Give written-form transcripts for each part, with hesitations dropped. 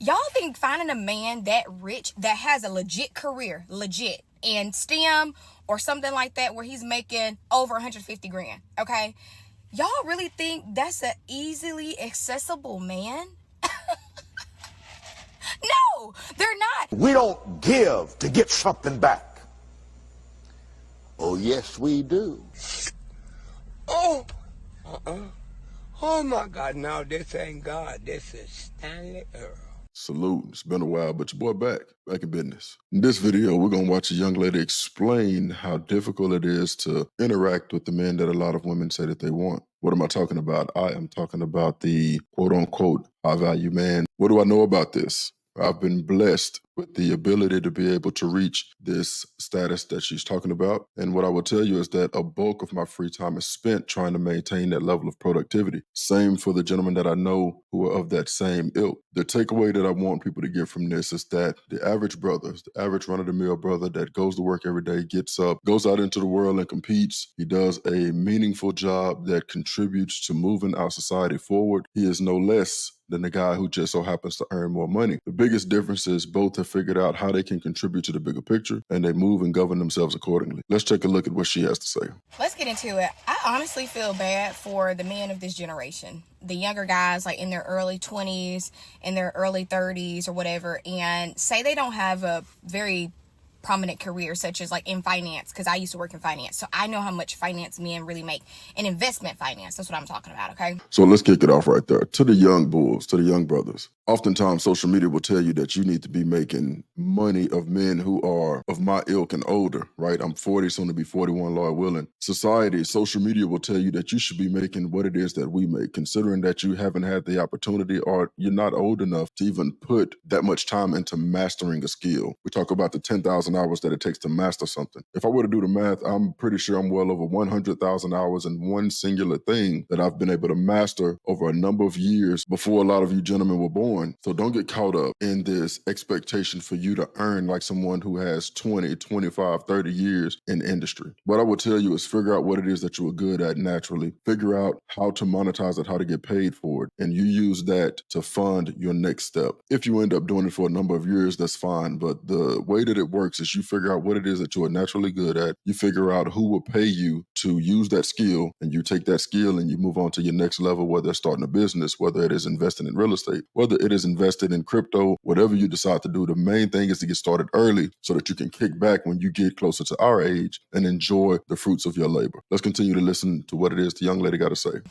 Y'all think finding a man that rich, that has a legit career, legit, in STEM or something like that, where he's making over 150 grand, okay? Y'all really think that's an easily accessible man? No, they're not. We don't give to get something back. Oh, yes, we do. Oh, oh my God, no, this ain't God. This is Stanley Earl. Salute. It's been a while, but your boy back in business. In this video, we're going to watch a young lady explain how difficult it is to interact with the men that a lot of women say that they want. What am I talking about? I am talking about the quote-unquote high-value man. What do I know about this? I've been blessed with the ability to be able to reach this status that she's talking about. And what I will tell you is that a bulk of my free time is spent trying to maintain that level of productivity. Same for the gentlemen that I know who are of that same ilk. The takeaway that I want people to get from this is that the average brother, the average run-of-the-mill brother that goes to work every day, gets up, goes out into the world and competes. He does a meaningful job that contributes to moving our society forward. He is no less than the guy who just so happens to earn more money. The biggest difference is both have figured out how they can contribute to the bigger picture, and they move and govern themselves accordingly. Let's take a look at what she has to say. Let's get into it. I honestly feel bad for the men of this generation. The younger guys, like in their early 20s, in their early 30s or whatever, and say they don't have a very prominent career, such as like in finance, because I used to work in finance, so I know how much finance men really make in investment finance. That's what I'm talking about, okay? So let's kick it off right there. To the young bulls, to the young brothers, oftentimes social media will tell you that you need to be making money of men who are of my ilk and older, right? I'm 40, soon to be 41, Lord willing. Society, social media will tell you that you should be making what it is that we make, considering that you haven't had the opportunity or you're not old enough to even put that much time into mastering a skill. We talk about the 10,000 hours that it takes to master something. If I were to do the math, I'm pretty sure I'm well over 100,000 hours in one singular thing that I've been able to master over a number of years before a lot of you gentlemen were born. So don't get caught up in this expectation for you to earn like someone who has 20, 25, 30 years in the industry. What I would tell you is figure out what it is that you are good at naturally. Figure out how to monetize it, how to get paid for it. And you use that to fund your next step. If you end up doing it for a number of years, that's fine. But the way that it works is you figure out what it is that you are naturally good at. You figure out who will pay you to use that skill, and you take that skill and you move on to your next level, whether it's starting a business, whether it is investing in real estate, whether it is invested in crypto, whatever you decide to do. The main thing is to get started early so that you can kick back when you get closer to our age and enjoy the fruits of your labor. Let's continue to listen to what it is the young lady got to say.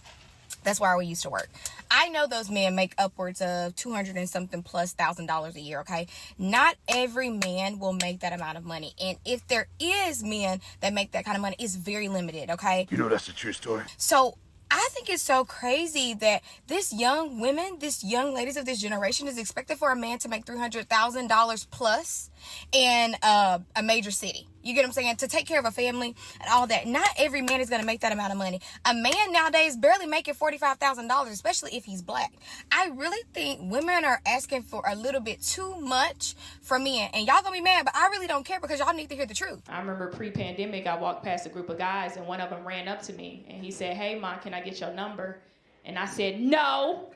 That's where we used to work. I know those men make upwards of 200 and something plus $1,000 a year, okay? Not every man will make that amount of money. And if there is men that make that kind of money, it's very limited, okay? You know that's a true story. So I think it's so crazy that this young women, this young ladies of this generation is expected for a man to make $300,000 plus in a major city. You get what I'm saying? To take care of a family and all that. Not every man is going to make that amount of money. A man nowadays barely making $45,000, especially if he's black. I really think women are asking for a little bit too much from men. And y'all gonna be mad, but I really don't care because y'all need to hear the truth. I remember pre-pandemic, I walked past a group of guys and one of them ran up to me and he said, "Hey, Ma, can I get your number?" And I said, "No,"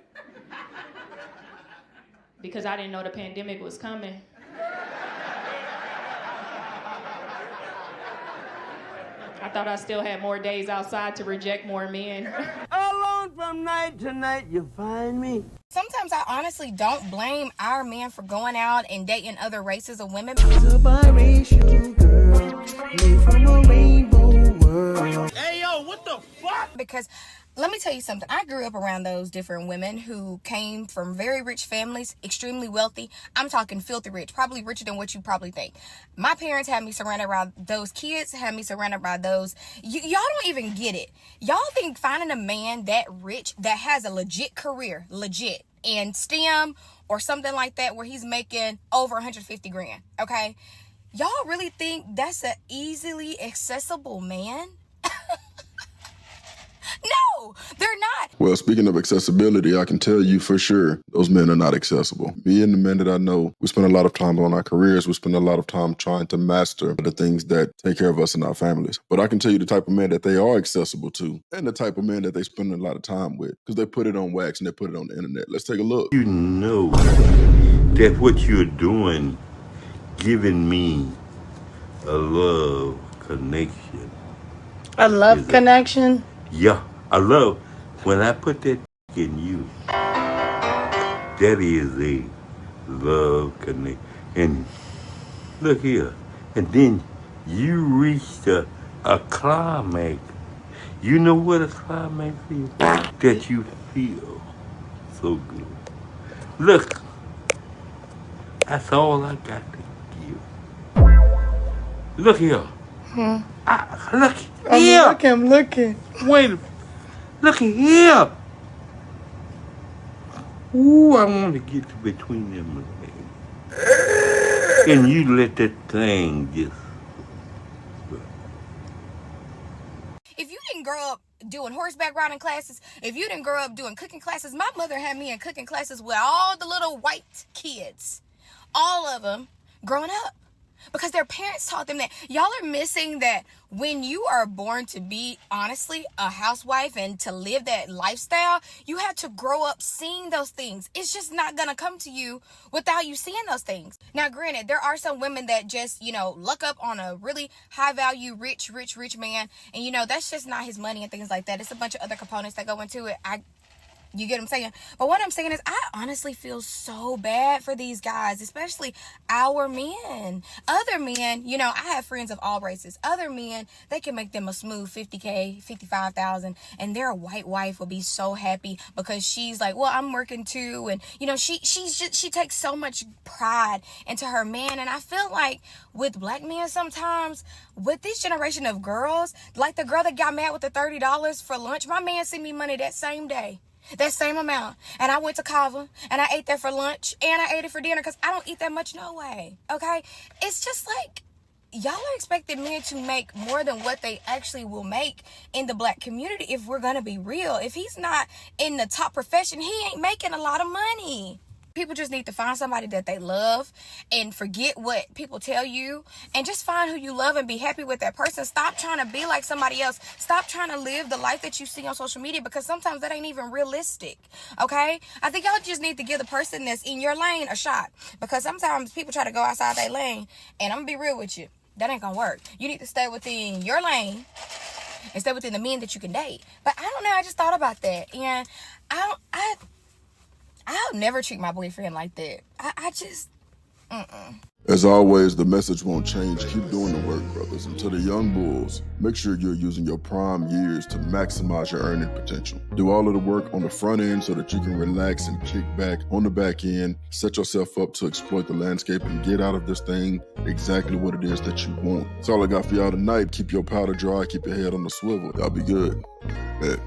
because I didn't know the pandemic was coming. I thought I still had more days outside to reject more men. Alone from night to night, you find me. Sometimes I honestly don't blame our men for going out and dating other races of women. A biracial girl, made from a rainbow world. Hey, yo, what the fuck? Because let me tell you something. I grew up around those different women who came from very rich families, extremely wealthy. I'm talking filthy rich, probably richer than what you probably think. My parents had me surrounded by those kids, had me surrounded by those. Y'all don't even get it. Y'all think finding a man that rich, that has a legit career, legit, in STEM or something like that, where he's making over 150 grand, okay? Y'all really think that's an easily accessible man? No, they're not. Well, speaking of accessibility, I can tell you for sure those men are not accessible. Me and the men that I know, we spend a lot of time on our careers. We spend a lot of time trying to master the things that take care of us and our families. But I can tell you the type of men that they are accessible to and the type of men that they spend a lot of time with because they put it on wax and they put it on the internet. Let's take a look. You know that what you're doing, giving me a love connection. A love connection? Yeah, I love when I put that in you. That is a love connection. And look here, and then you reached a climax. You know what a climax is? That you feel so good. Look, that's all I got to give. Look here. Look here. I'm looking. Wait a minute. Look here. Ooh, I want to get between them legs. And you let that thing just. If you didn't grow up doing horseback riding classes, if you didn't grow up doing cooking classes, my mother had me in cooking classes with all the little white kids, all of them growing up, because their parents taught them that. Y'all are missing that when you are born to be, honestly, a housewife and to live that lifestyle, you have to grow up seeing those things. It's just not going to come to you without you seeing those things. Now, granted, there are some women that just, luck up on a really high value, rich man. And, that's just not his money and things like that. It's a bunch of other components that go into it. You get what I'm saying? But what I'm saying is I honestly feel so bad for these guys, especially our men. Other men, I have friends of all races. Other men, they can make them a smooth $50K, $55,000, and their white wife will be so happy because she's like, well, I'm working too. And, she takes so much pride into her man. And I feel like with black men sometimes, with this generation of girls, like the girl that got mad with the $30 for lunch, my man sent me money that same day. That same amount. And I went to Kava and I ate that for lunch and I ate it for dinner because I don't eat that much no way. Okay? It's just like y'all are expecting men to make more than what they actually will make in the black community if we're going to be real. If he's not in the top profession, he ain't making a lot of money. People just need to find somebody that they love and forget what people tell you and just find who you love and be happy with that person. Stop trying to be like somebody else. Stop trying to live the life that you see on social media because sometimes that ain't even realistic, okay? I think y'all just need to give the person that's in your lane a shot because sometimes people try to go outside their lane and I'm going to be real with you. That ain't going to work. You need to stay within your lane and stay within the men that you can date. But I don't know. I just thought about that and I'll never treat my boyfriend like that. As always, the message won't change. Keep doing the work, brothers. And to the young bulls, make sure you're using your prime years to maximize your earning potential. Do all of the work on the front end so that you can relax and kick back on the back end. Set yourself up to exploit the landscape and get out of this thing exactly what it is that you want. That's all I got for y'all tonight. Keep your powder dry. Keep your head on the swivel. Y'all be good. Bet.